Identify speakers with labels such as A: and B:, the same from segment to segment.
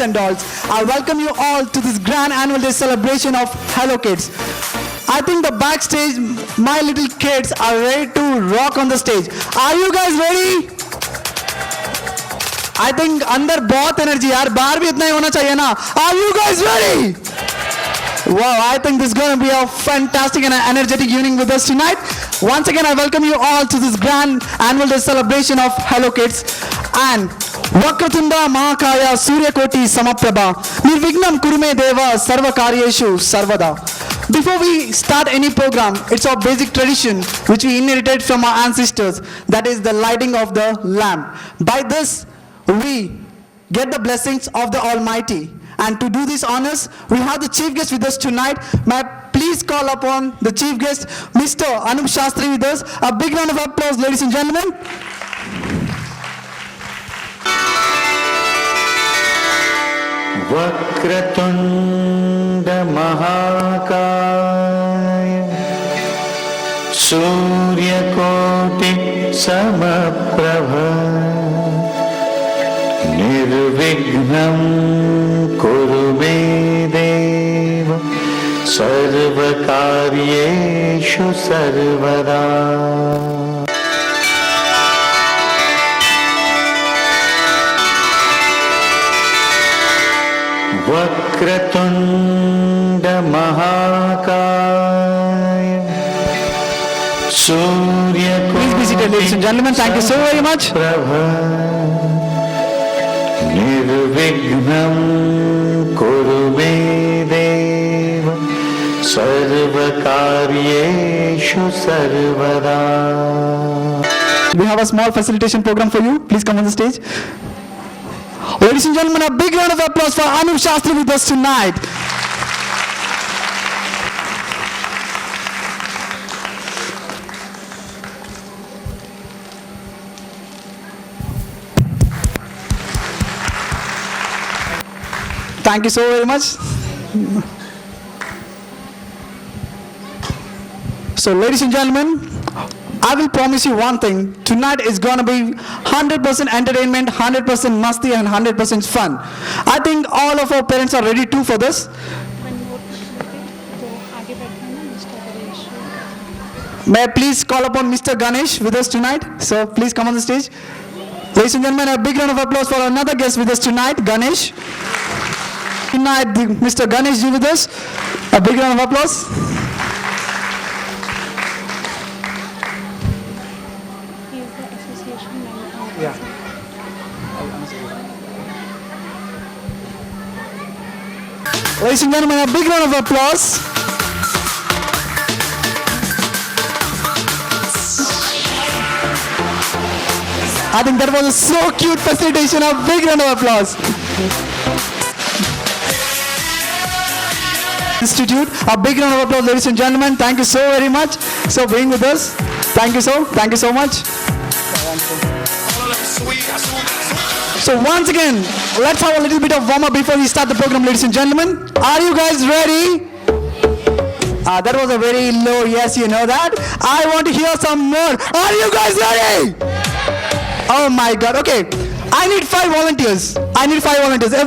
A: boys and dolls. I welcome you all to this grand annual day celebration of Hello Kids. I think the backstage, my little kids are ready to rock on the stage. Are you guys ready? I think अंदर बहुत energy यार बाहर भी इतना ही होना चाहिए ना. Are you guys ready? Wow, I think this is going to be a fantastic and energetic evening with us tonight. Once again, I welcome you all to this grand annual day celebration of Hello Kids. And Vakratunda Mahakaya Suryakoti Samaprabha Nirvignam Kurume Deva Sarvakaryeshu Sarvada. Before we start any program, it's our basic tradition which we inherited from our ancestors. That is the lighting of the lamp. By this, we get the blessings of the Almighty. And to do these honors, we have the chief guest with us tonight. May I please call upon the chief guest, Mr. Anup Shastri with us. A big round of applause, ladies and gentlemen.
B: Vakratunda Mahakaya Suryakoti Samaprabha Nirvignam Kurume Deva Sarvakaryeshu Sarvada. Vakratunda Mahakaya Suryakoti.
A: Please be seated, ladies and gentlemen. Thank you so very much.
B: Nirvignam Kurume Deva Sarvakaryeshu Sarvada.
A: We have a small facilitation program for you. Please come on the stage. Ladies and gentlemen, a big round of applause for Anup Shastri with us tonight. Thank you so very much. So, ladies and gentlemen, I will promise you one thing. Tonight is going to be 100% entertainment, 100% masti and 100% fun. I think all of our parents are ready too for this. May I please call upon Mr. Ganesh with us tonight? So please come on the stage. Ladies and gentlemen, a big round of applause for another guest with us tonight, Ganesh. Tonight, Mr. Ganesh ji with us. A big round of applause. Yeah. Ladies and gentlemen, a big round of applause. I think that was a so cute facilitation. A big round of applause. Institute, a big round of applause, ladies and gentlemen. Thank you so very much for being with us. Thank you so much. So once again, let's have a little bit of warm-up before we start the program, ladies and gentlemen. Are you guys ready? That was a very low yes, you know that. I want to hear some more. Are you guys ready? Oh my God, okay. I need 5 volunteers. A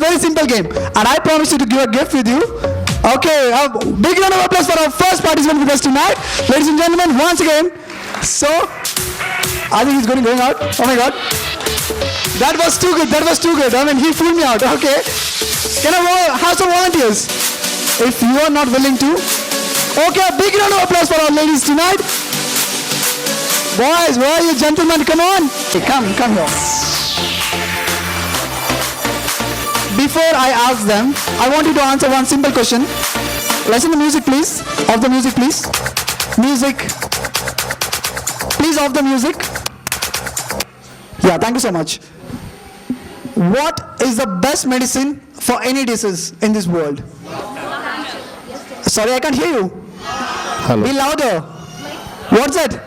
A: very simple game. And I promise you to give a gift with you. Okay, a big round of applause for our first participant with us tonight. Ladies and gentlemen, once again. So, I think he's going out. Oh my God. That was too good. I mean, he fooled me out. Okay. Can I have some volunteers? If you are not willing to. Okay, a big round of applause for our ladies tonight. Boys, where are you gentlemen? Come on. Hey, come here. Before I ask them, I want you to answer one simple question. Listen to the music, please. Off the music, please. Music. Please off the music. Yeah, thank you so much. What is the best medicine for any disease in this world? Sorry, I can't hear you.
C: Hello.
A: Be louder. What's that?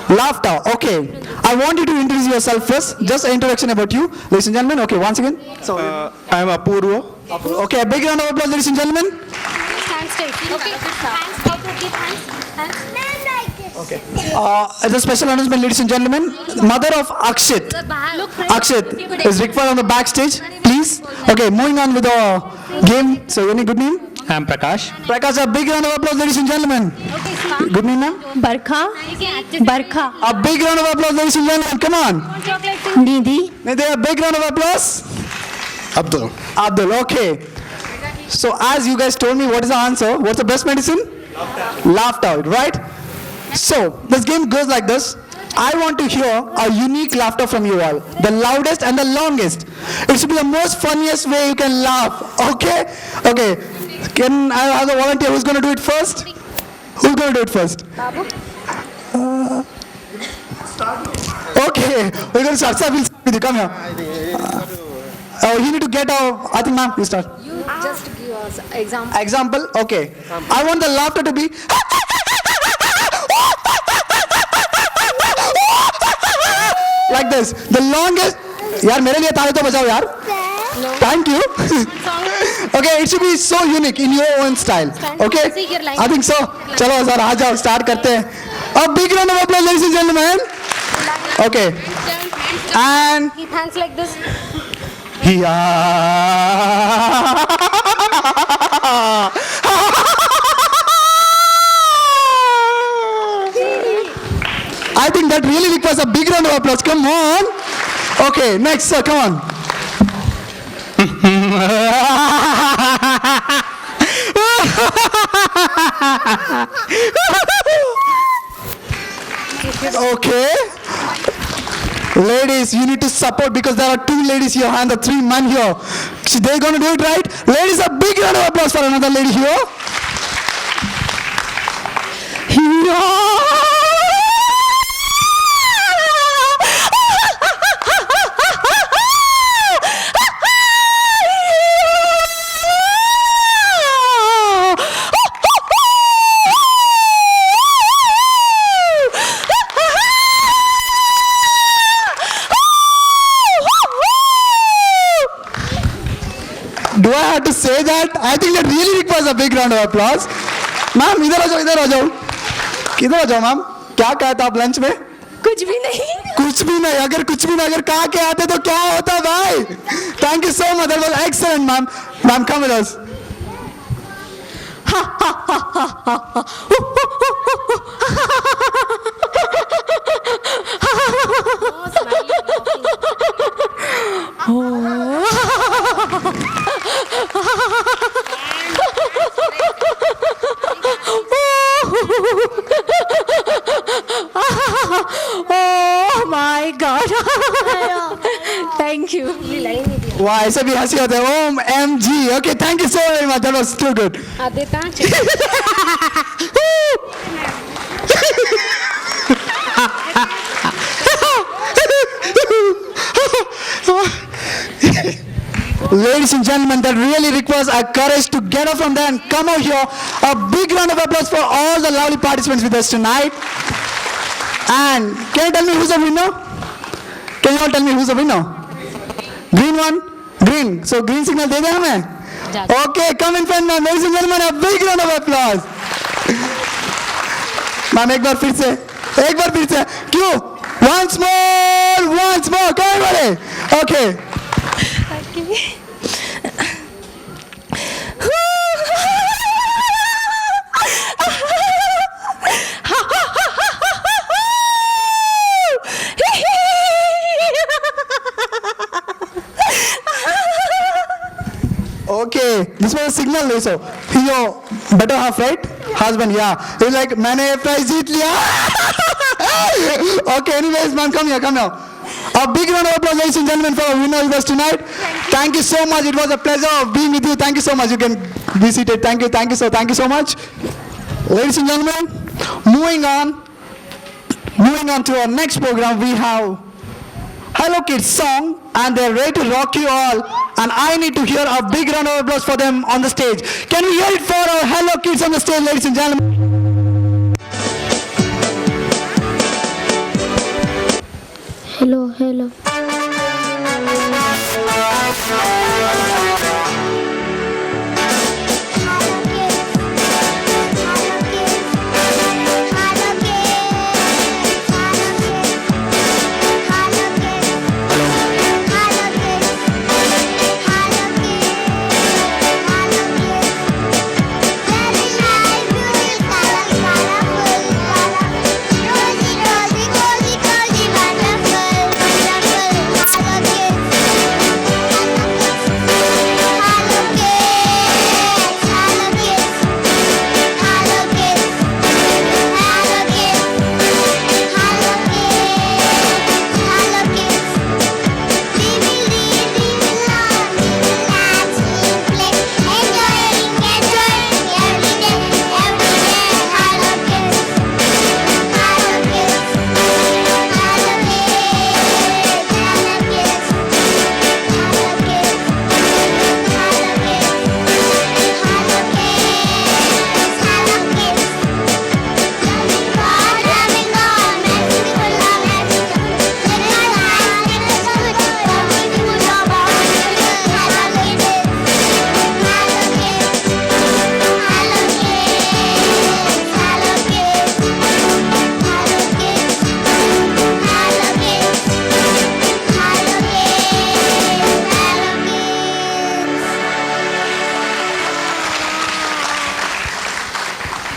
A: Laughter. Okay. I want you to introduce yourself first. Just an introduction about you. Ladies and gentlemen. Okay, once again. So,
C: I am Apurva.
A: okay, a big round of applause, ladies and gentlemen.
D: Hands take. Okay. Hands.
A: Okay. As a special announcement, ladies and gentlemen, mother of Akshit. Akshit is required on the backstage. Please. please. Okay, moving on with the game. So, any good name?
C: I'm Prakash.
A: Prakash, a big round of applause, ladies and gentlemen.
D: Okay, smart.
A: Good name, ma'am?
E: Barkha, Barkha,
A: A big round of applause, ladies and gentlemen. Come on.
D: Chocolate.
E: Nidhi,
A: May there a big round of applause?
C: Abdul.
A: Abdul, okay. So, as you guys told me, what is the answer? What's the best medicine? Laughter, right? So, this game goes like this. I want to hear a unique laughter from you all. The loudest and the longest. It should be the most funniest way you can laugh. Okay? Okay. Can I have a volunteer who's going to do it first? Who's going to do it first?
D: Babu.
A: Okay. We're going to start. Sir, we'll start with you. Come here. You need to get a... I think, ma'am, you start.
D: You just give us example.
A: Example? Okay. I want the laughter to be... like this. The longest... यार मेरे लिए ताली तो बजाओ यार. Thank you. Okay, it should be so unique in your own style. Okay? I think so. चलो sir आ जाओ start करते हैं. A big round of applause, ladies and gentlemen. Okay. And
D: Keep hands like this. I think that really requires a big round of applause. Come on. Okay, next, sir. Come on. Okay. Ladies, you need to support because there are 2 ladies here and the 3 men here. So they're going to do it right. Ladies, a big round of applause for another lady here. Do I have to say that? I think that really requires a big round of applause. Ma'am इधर आ जाओ, इधर आ जाओ. किधर आ जाओ ma'am? क्या कहा था आप लंच में?
E: कुछ भी नहीं.
A: कुछ भी नहीं. अगर कुछ भी नहीं अगर कहा के आते तो क्या होता भाई? Thank you so much. That was excellent, ma'am. Ma'am, come with us.
D: No smiling,
E: Oh my God. Thank you.
D: laughing.
A: वाह ऐसे भी हंसी होते हैं. OMG. Okay, thank you so very much. That was too good.
D: Adita.
A: Ladies and gentlemen, that really requires a courage to get up from there and come out here. A big round of applause for all the lovely participants with us tonight. And can you tell me who's the winner? Can you all tell me who's the winner? Green one? Green. So green signal दे दें हमें? Okay, come in front, ma'am. Ladies and gentlemen, a big round of applause. Ma'am एक बार फिर से. क्यों? Once more. Come on, buddy. Okay. Okay, this was a signal also. Your better half, right? Husband, yeah. He's like, मैंने prize जीत लिया. Okay, anyways, man, come here. A big round of applause, ladies and gentlemen, for our winner with us tonight. Thank you so much. It was a pleasure of being with you. Thank you so much. You can be seated. Thank you so much. Ladies and gentlemen, moving on to our next program, we have Hello Kids song, and they're ready to rock you all. And I need to hear a big round of applause for them on the stage. Can we hear it for our Hello Kids on the stage, ladies and gentlemen?
D: Hello.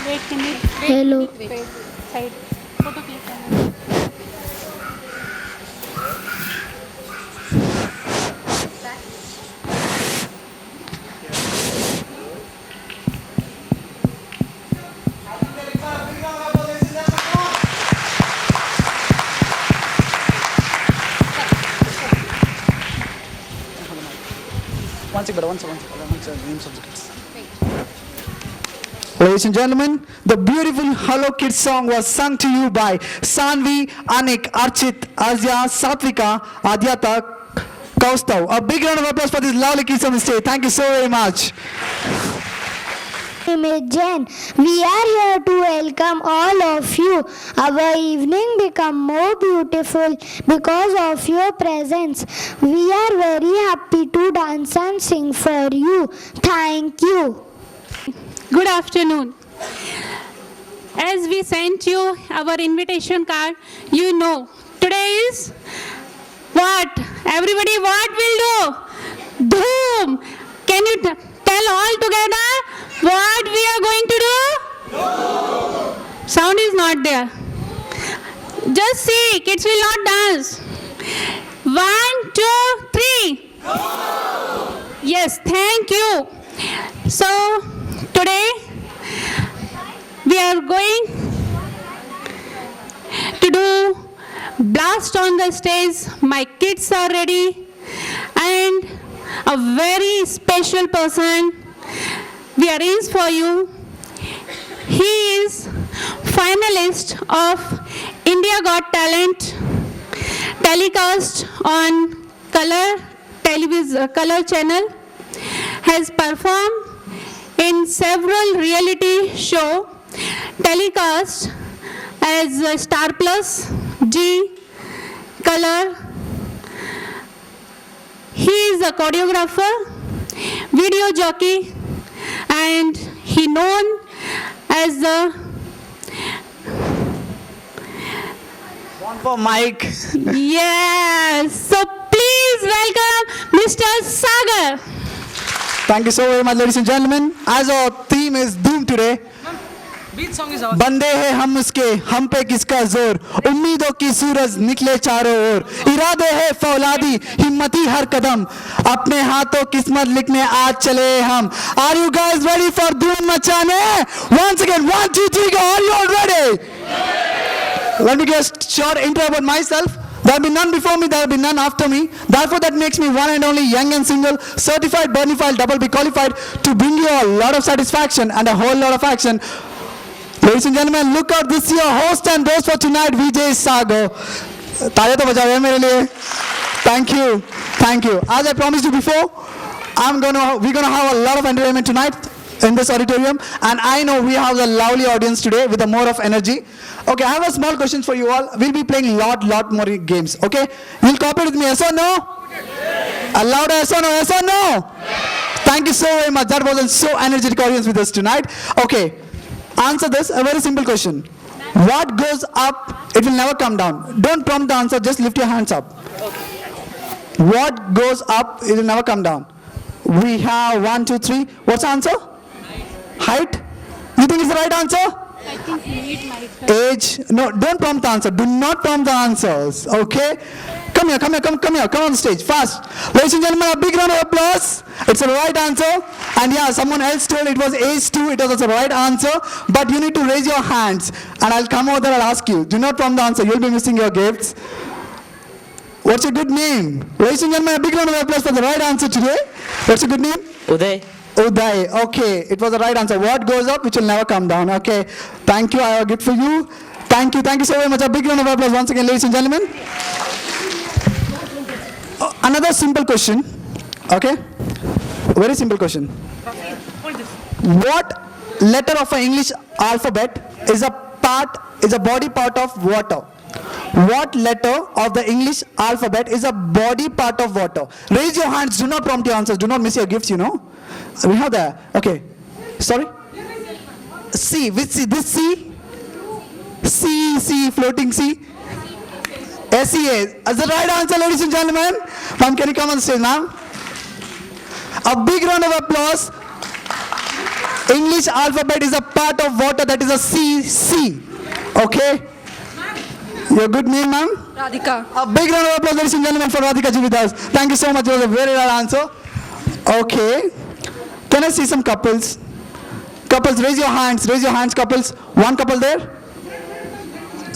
F: Hello.
A: Ladies and gentlemen, the beautiful Hello Kids song was sung to you by Sanvi, Anik, Archit, Azya, Satvika, Adyata, Kaustav. A big round of applause for these lovely kids on the stage. Thank you so very much.
F: My name is Jen. We are here to welcome all of you. Our evening become more beautiful because of your presence. We are very happy to dance and sing for you. Thank you.
G: Good afternoon. As we sent you our invitation card, you know, today is what? Everybody, what will do? Dhoom! Can you tell all together what we are going to do? Sound is not there. Just see, kids will not dance. 1, 2, 3. Yes, thank you. So, today we are going to do blast on the stage. My kids are ready and a very special person we arranged for you. He is finalist of India Got Talent telecast on Color channel, has performed in several reality show telecast as Star Plus, G, Color. He is a choreographer, video jockey, and he known as the
A: One for Mike.
G: yes. So please welcome Mr. Sagar.
A: Thank you so very much, ladies and gentlemen. As our theme is Doom today, बंदे हैं हम उसके, हम पे किसका जोर, उम्मीदों की सूरज निकले चारों ओर, इरादे हैं फौलादी, हिम्मती हर कदम, अपने हाथों किस्मत लिखने आज चले हम. Are you guys ready for Doom मचाने? Once again, 1, 2, 3, go. Are you all ready? Let me give a short intro about myself. There will be none before me, there will be none after me. Therefore, that makes me one and only young and single, certified Burnify double B qualified to bring you a lot of satisfaction and a whole lot of action. Ladies and gentlemen, look out, this is your host and host for tonight, Vijay Sagar. तालियां तो बजाओ यार मेरे लिए. Thank you, thank you. As I promised you before, we're gonna have a lot of entertainment tonight in this auditorium, and I know we have a lovely audience today with a more of energy. Okay, I have a small question for you all. We'll be playing lot more games. Okay, you'll cooperate with me? Yes or no? A louder yes or no? Yes or no? Thank you so very much. That was a so energetic audience with us tonight. Okay, answer this. A very simple question. What goes up, it will never come down. Don't prompt the answer. Just lift your hands up. What goes up, it will never come down. We have 1, 2, 3. What's the answer? Height? You think it's the right answer?
G: I think you need my
A: Age? No, don't prompt the answer. Do not prompt the answers. Okay? Come here. Come on the stage. Fast. Ladies and gentlemen, a big round of applause. It's the right answer. And yeah, someone else told it was age 2. It was also the right answer. But you need to raise your hands. And I'll come over there and ask you. Do not prompt the answer. You'll be missing your gifts. What's your good name? Ladies and gentlemen, a big round of applause for the right answer today. What's your good name?
H: Uday.
A: Uday. Okay, it was the right answer. What goes up, which will never come down. Okay, thank you. I have a gift for you. Thank you so very much. A big round of applause once again, ladies and gentlemen. Another simple question. Okay, very simple question. What letter of an English alphabet is a body part of water? What letter of the English alphabet is a body part of water? Raise your hands. Do not prompt your answers. Do not miss your gifts, you know. We have that. Okay. Sorry? C. Which C? This C? C. Floating C? SEA. That's the right answer, ladies and gentlemen. Ma'am, can you come on stage, ma'am? A big round of applause
D: English alphabet is a part of water, that is a C. Okay? Your good name, ma'am?
E: Radhika.
D: A big round of applause, ladies and gentlemen, for Radhika ji with us. Thank you so much. It was a very right answer. Okay. Can I see some couples? Couples, raise your hands. Raise your hands, couples. One couple there.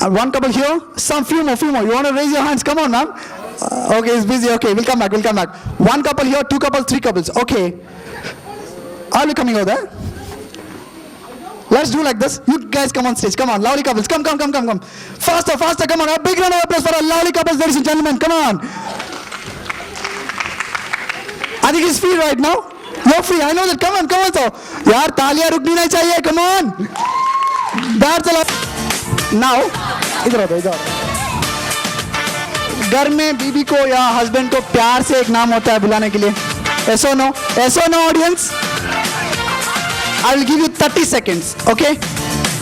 D: And one couple here. Few more. You want to raise your hands? Come on, ma'am. Okay, he's busy. Okay, we'll come back. One couple here, two couples, three couples. Okay. Are you coming over there? Let's do like this. You guys come on stage. Come on, lovely couples. Come. Faster. Come on. A big round of applause for our lovely couples, ladies and gentlemen. Come on. I think he's free right now. You're free. I know that. Come on. So, यार तालियां रुकनी नहीं चाहिए. Come on. That's a lot. Now, इधर आओ. घर में बीबी को या हस्बैंड को प्यार से एक नाम होता है बुलाने के लिए. Yes or no, audience? I will give you 30 seconds, okay?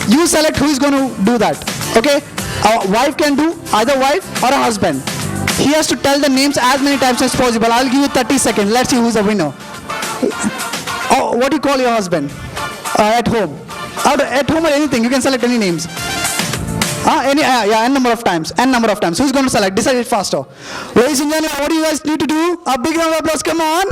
D: You select who is going to do that, okay? A wife can do, either wife or a husband. He has to tell the names as many times as possible. I will give you 30 seconds. Let's see who is the winner. Oh, what do you call your husband? At home. At home or anything, you can select any names. N number of times. Who's going to select? Decide it faster. Ladies and gentlemen, what do you guys need to do? A big round of applause, come on.